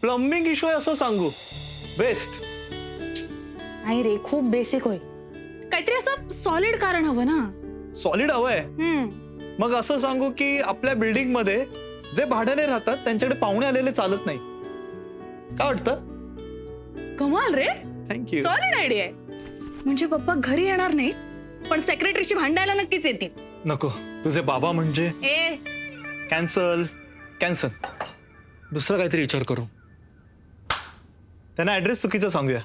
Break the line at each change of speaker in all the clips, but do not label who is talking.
Plumbing issue आहे असं सांगू. बेस्ट.
नाही रे, खूप बेसिक होईल. काहीतरी असं सॉलिड कारण हवं ना.
सॉलिड हवंय. मग असं सांगू की आपल्या बिल्डिंग मध्ये जे भाड्याने राहतात त्यांच्याकडे पाहुणे आलेले चालत नाही. काय वाटतं?
कमाल रे.
थँक्यू.
सॉलिड आयडिया आहे. म्हणजे पप्पा घरी येणार नाही पण सेक्रेटरीशी भांडायला नक्कीच येतील.
नको, तुझे बाबा म्हणजे
ए
कॅन्सल. कॅन्सल. दुसरा काहीतरी विचार करू. त्यांना ऍड्रेस चुकीचा सांगूया.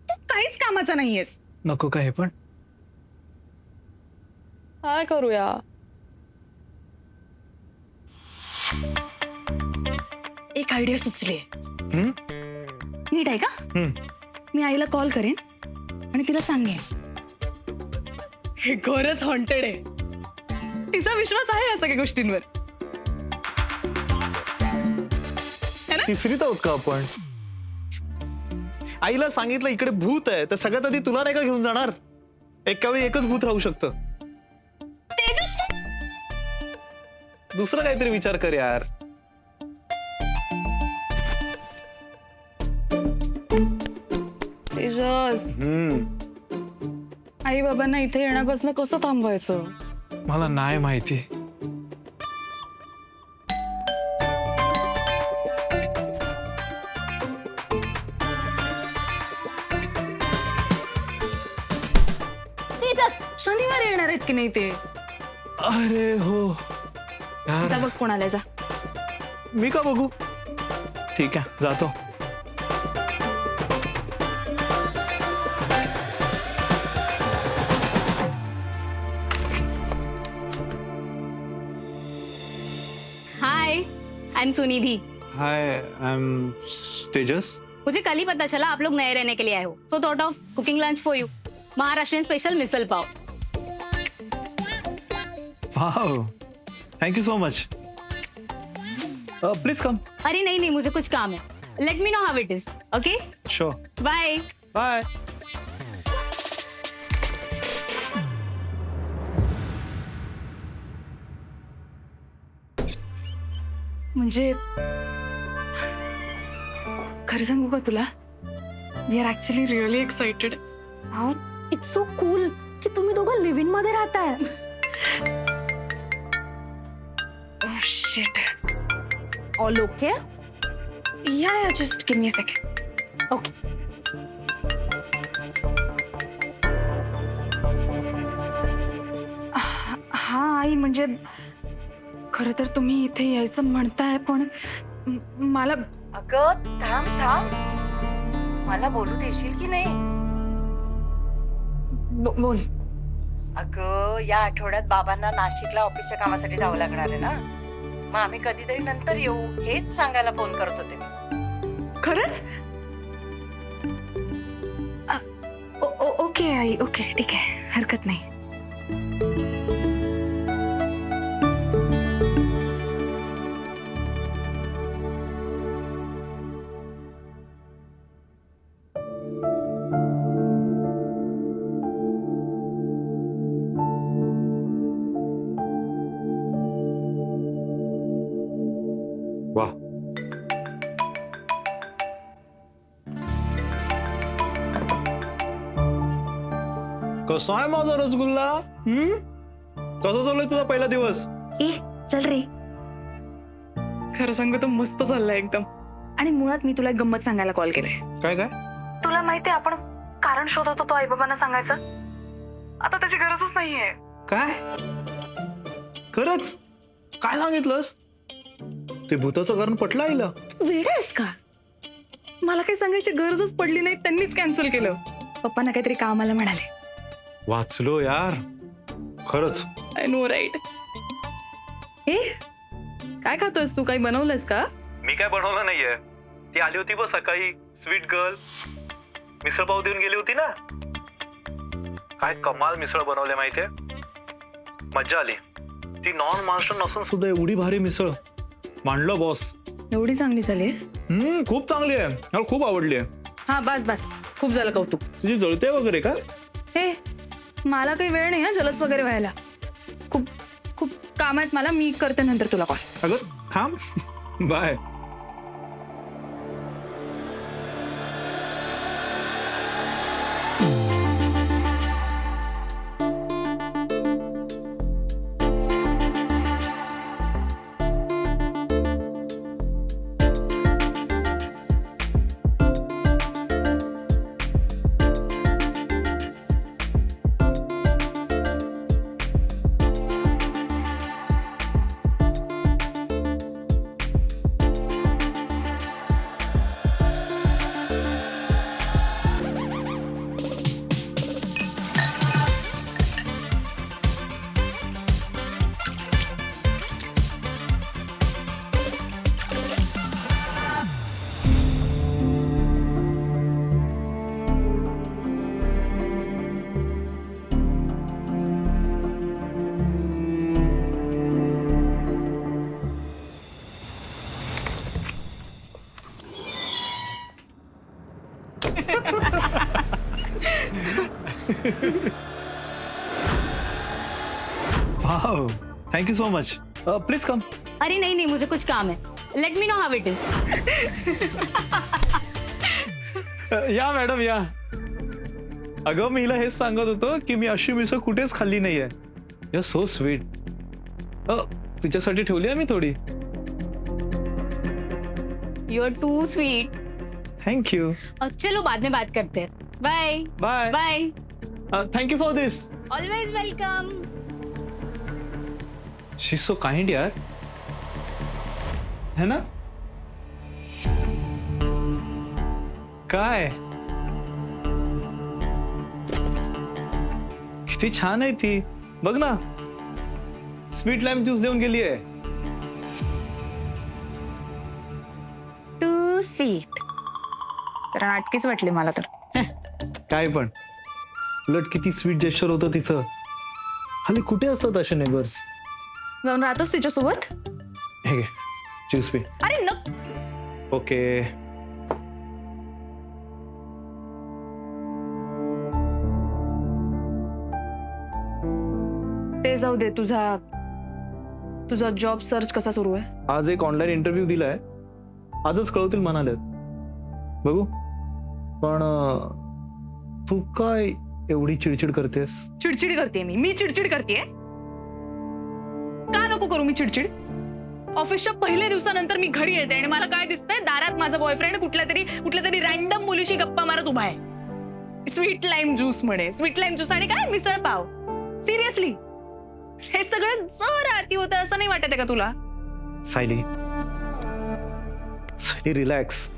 तू काहीच कामाचा नाहीयेस.
नको का हे पण?
काय करूया? एक आयडिया सुचली. नीट आहे का? मी आईला कॉल करेन आणि तिला सांगेन हे घरच हॉन्टेड आहे. तिचा विश्वास आहे या सगळ्या गोष्टींवर.
तिसरीत आहोत का आपण? आईला सांगितलं इकडे भूत आहे तर सगळ्यात आधी तुला नाही का घेऊन जाणार? एका वेळी एकच भूत राहू शकतं. दुसरं काहीतरी विचार कर यार.
तेजस, आई बाबांना इथे येण्यापासून कसं थांबवायचं?
मला नाही माहिती.
तेजस, शनिवारी येणार आहेत की नाही ते?
अरे हो यार.
जा बघ कोण आलाय. जा.
मी का बघू? ठीक आहे, जातो.
Hi, I am Sunidhi.
Hi, I am Tejas.
मुझे कल ही पता चला आप लोग नए रहने के लिए आए हो. So thought of cooking lunch for you. Maharashtrian special misal pav.
Wow, thank you so much. Please come.
अरे नहीं नहीं, मुझे कुछ काम है. Let me know how it is. Okay,
sure.
Bye.
Bye.
म्हणजे खरं सांगू का तुला? We are actually really excited.
It's so cool की तुम्ही दोघं लिव्ह इन मध्ये राहताय.
Oh shit.
All okay?
Yeah just give me a second.
Okay.
हा आई, म्हणजे खरं तर तुम्ही इथे यायचं म्हणताय पण मला.
अगं थांब थांब, मला बोलू देशील की नाही?
बोल.
अगं या आठवड्यात बाबांना नाशिकला ऑफिसच्या कामासाठी जावं लागणार आहे ना. मग आम्ही कधीतरी नंतर येऊ हेच सांगायला फोन करत होते मी.
खरंच? ओके आई, ओके ठीक आहे, हरकत नाही.
वाह. कसा आहे माझा रसगुल्ला? कसा चालू तुझा पहिला दिवस?
ए चल रे. खरं सांगू तर मस्त चाललंय एकदम. आणि मुळात मी तुला एक गंमत सांगायला कॉल केलाय.
काय काय?
तुला माहितीये आपण कारण शोधत होतो आई बाबांना सांगायचं. आता त्याची गरजच नाहीये.
काय? खरंच? काय सांगितलंस? ते भूताचं कारण पटलं आईला?
वेडा आहेस का? मला काही सांगायची गरजच पडली नाही, त्यांनीच कॅन्सल केलं. पप्पांना काहीतरी कामाला म्हणाले.
वाचलो यार. खरंच.
I know right. ए काय खातोस तू? काही बनवलंस का?
मी काय बनवलं नाहीये. ती आली होती बस सकाळी, स्वीट गर्ल. मिसळ पाव देऊन गेली होती ना. काय कमाल मिसळ बनवले माहितीये. मज्जा आली. ती नॉन मास्टर नसून सुद्धा एवढी भारी मिसळ मांडलं बॉस.
एवढी चांगली झाली?
खूप चांगली आहे. मला खूप आवडली आहे.
हा बस बस, खूप झालं कौतुक.
तुझी जळते वगैरे का?
हे मला काही वेळ नाही हा जलस वगैरे व्हायला. खूप खूप काम काम आहेत मला, मी करते नंतर तुला कॉल.
अगं थांब. Bye. Wow, thank you so much. Please come.
अरे नहीं नहीं, मुझे कुछ काम है. Let me know how it is.
Yeah madam yeah. अगं मी हिला हेच सांगत होतो की मी अशी मिसळ कुठेच खाल्ली नाहीये. You so sweet. तुझ्यासाठी ठेवली आहे मी थोडी.
You are too sweet.
Thank you.
चलो बाद में बात करते हैं. Bye
bye.
Bye.
Thank you for this.
Always welcome.
She so kind यार, है ना? काय किती छान आहे ती. बघ ना, स्वीट लाइम ज्यूस देऊन गेली आहे.
Too sweet. तर नाटकीच वाटली मला तर.
काय पण उलट किती स्वीट जेस्चर होतं तिचं. हल्ली कुठे असतात असे नेबर्स.
जाऊन राहतोस तिच्यासोबत.
हे घे ज्यूस पी.
अरे न.
ओके.
ते जाऊ दे. तुझा जॉब सर्च कसा सुरू आहे?
आज एक ऑनलाईन इंटरव्ह्यू दिलाय. आजच कळवतील म्हणालेत. बघू. पण तू काय एवढी चिडचिड करतेस?
चिडचिड करते मी चिडचिड करते. का नको करू मी चिडचिड? ऑफिसच्या पहिल्या दिवसानंतर मी घरी येते आणि मला काय दिसतंय, दारात माझा बॉयफ्रेंड कुठल्या तरी रॅन्डम मुलीशी गप्पा मारत उभा आहे. स्वीट लाईम ज्यूस म्हणे. स्वीट लाईम ज्यूस आणि काय मिसळ पाव. सिरियसली हे सगळं जर आती होतं असं नाही वाटत आहे का तुला?
सायली रिलॅक्स.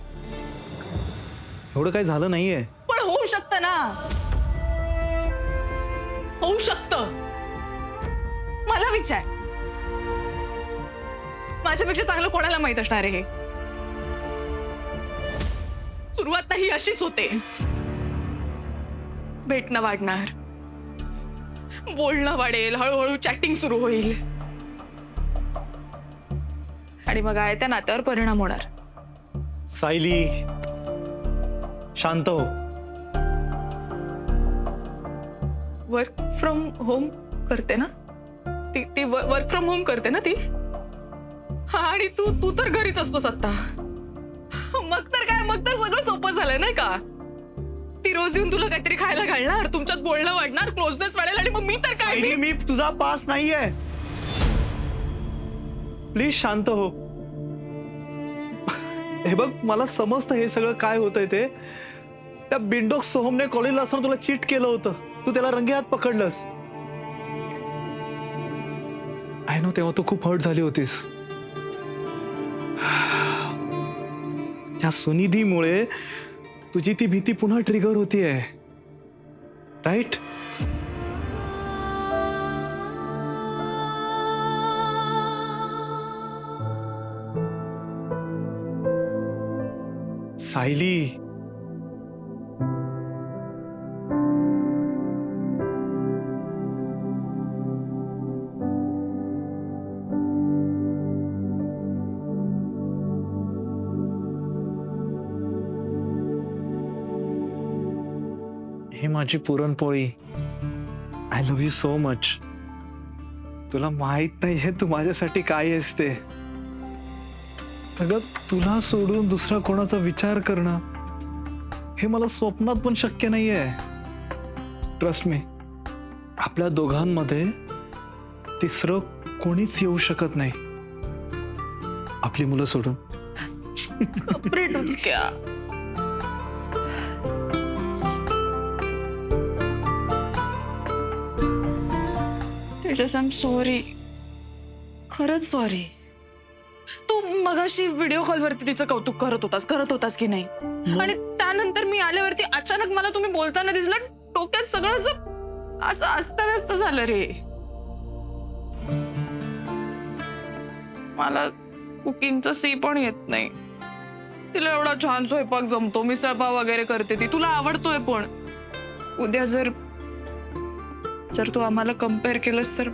एवढं काही झालं नाहीये.
पण होऊ शकतं ना. होऊ शकतं. मला विचार. माझ्यापेक्षा चांगलं कोणाला माहित असणार आहे हे? सुरुवात नाही अशीच होते. भेटणं वाढणार, बोलणं वाढेल, हळूहळू चॅटिंग सुरू होईल आणि मग आहे त्या नात्यावर परिणाम होणार.
सायली शांत हो.
वर्क फ्रॉम होम करते ना ती वर्क फ्रॉम होम करते ना ती. आणि तू तर घरीच असतोस आता. मग तर सगळं सोपं झालंय नाही का? ती रोज येऊन तुला काहीतरी खायला घालणार, तुमच्यात बोलणं वाढणार, क्लोजनेस वाढेल आणि मग मी तर काय.
सायली मी तुझा पास नाहीये. प्लीज शांत हो. हे बघ मला समजतं हे सगळं काय होतंय ते. त्या बिंडोक सोहमने कॉलेजला असताना तुला चीट केलं होतं. तू त्याला रंगेहात पकडलंस. आय नो तेव्हा तू खूप हर्ट झाली होतीस. त्या सुनिधीमुळे तुझी ती भीती पुन्हा ट्रिगर होतीये. राईट? सायली ही माझी पुरणपोळी. I love you so much. तुला माहित नाहीये तू माझ्यासाठी काय आहेस ते. अगं तुला सोडून दुसरा कोणाचा विचार करणं हे मला स्वप्नात पण शक्य नाहीये. ट्रस्ट मी, आपल्या दोघांमध्ये तिसरं कोणीच येऊ शकत नाही, आपली मुलं सोडून.
कपडे टुचक्या. तेजस, आय एम सॉरी, खरंच सॉरी. तू मगाशी व्हिडिओ कॉलवरती तिचं कौतुक करत होतास की नाही? आणि त्यानंतर मी आल्यावरती अचानक मला तुम्ही बोलताना दिसलं, डोक्यात सगळं असं अस्ताव्यस्त झालं रे. मला कुकिंगचं सी पण येत नाही. तिला एवढा छान स्वयंपाक जमतो, मिसळपाव वगैरे करते ती, तुला आवडतोय. पण उद्या जर तू आम्हाला कम्पेअर केलंस तर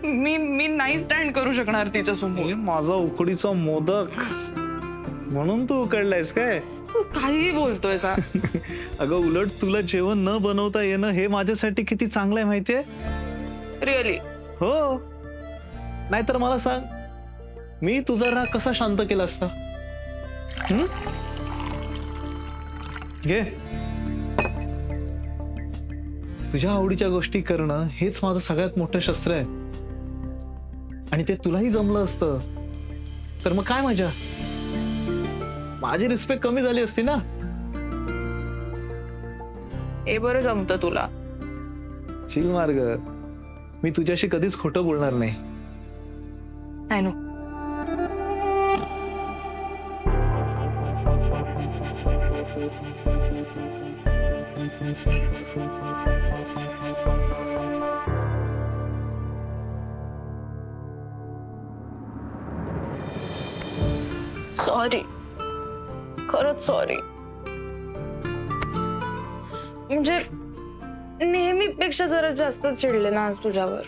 मी नाही स्टँड करू शकणार तिच्या समोर.
माझा उकडीचा मोदक म्हणून तू उकडलायस काय?
तू काही बोलतोय सा.
अगं उलट तुला जेवण न बनवता येणं हे माझ्यासाठी किती चांगलं आहे माहितीये.
रिअली?
हो, नाहीतर मला सांग, मी तुझा राग कसा शांत केला असता? घे, तुझ्या आवडीच्या गोष्टी करणं हेच माझं सगळ्यात मोठं शस्त्र आहे. आणि ते तुलाही जमलं असतं तर मग काय मजा. माझी रिस्पेक्ट कमी झाली असती ना.
हे बरं जमतं तुला.
चिल मार्ग, मी तुझ्याशी कधीच खोटं बोलणार नाही.
I know. सॉरी, खरंच सॉरी. म्हणजे नेहमीपेक्षा जरा जास्त चिडले ना आज तुझ्यावर.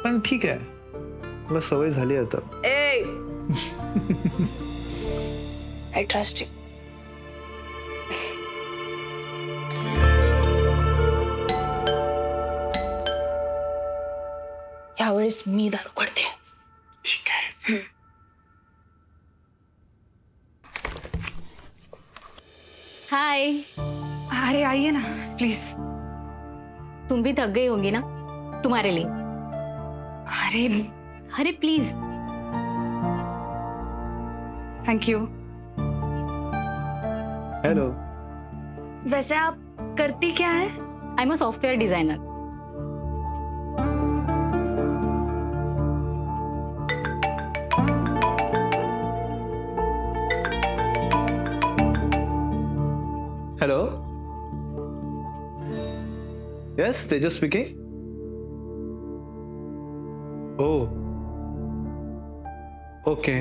पण ठीक आहे, मला सवय झाली आता.
ए, आय ट्रस्ट यू. यावेळेस मी दारू काढते.
ठीक आहे.
हाय.
अरे आइए ना प्लीज.
तुम भी थक गई होंगी ना, तुम्हारे लिए.
अरे
अरे प्लीज.
Thank you.
हेलो.
वैसे आप करती क्या है?
I am a software designer.
Hello. Yes, Tejas speaking. Oh, okay.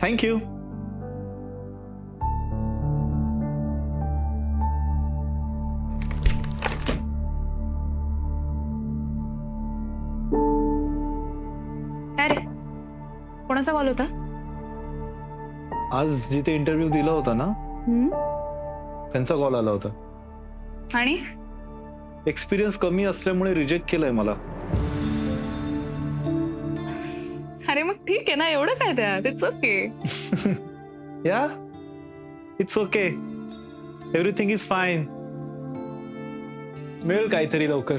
Thank you.
अरे कोणाचा कॉल होता?
आज जिथे इंटरव्ह्यू दिला होता ना, त्यांचा कॉल आला होता.
आणि
एक्सपिरियन्स कमी असल्यामुळे रिजेक्ट केलंय मला.
अरे मग ठीक आहे ना, एवढं काय त्यात. It's okay.
Yeah, it's okay, everything is fine. मिळेल काहीतरी लवकर.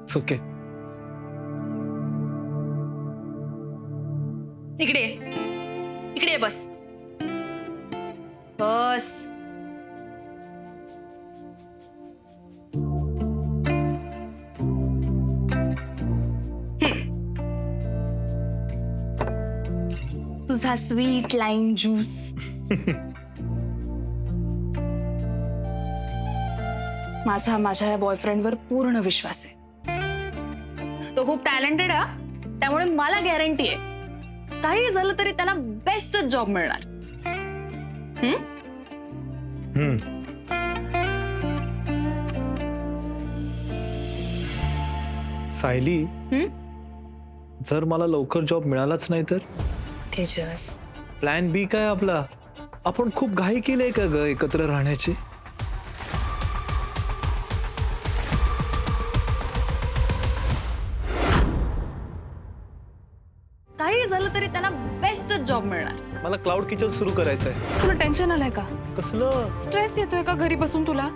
It's okay.
इकडे इकडे बस बस. तुझा स्वीट लाईम ज्यूस. माझ्या बॉयफ्रेंडवर पूर्ण विश्वास आहे. तो खूप टॅलेंटेड आहे, त्यामुळे मला गॅरंटी आहे काही झालं तरी त्याला बेस्टच जॉब मिळणार.
सायली, जर मला लवकर जॉब मिळालाच नाही तर?
तेजस,
प्लॅन बी काय आपला? आपण खूप घाई केलीये का ग एकत्र राहण्याची?
झालं तरी त्यांना बेस्टच जॉब मिळणार.
मला क्लाउड किचन सुरू करायचंय.
तुला टेन्शन आलंय का?
कसलं?
स्ट्रेस येतोय का घरी बसून तुला?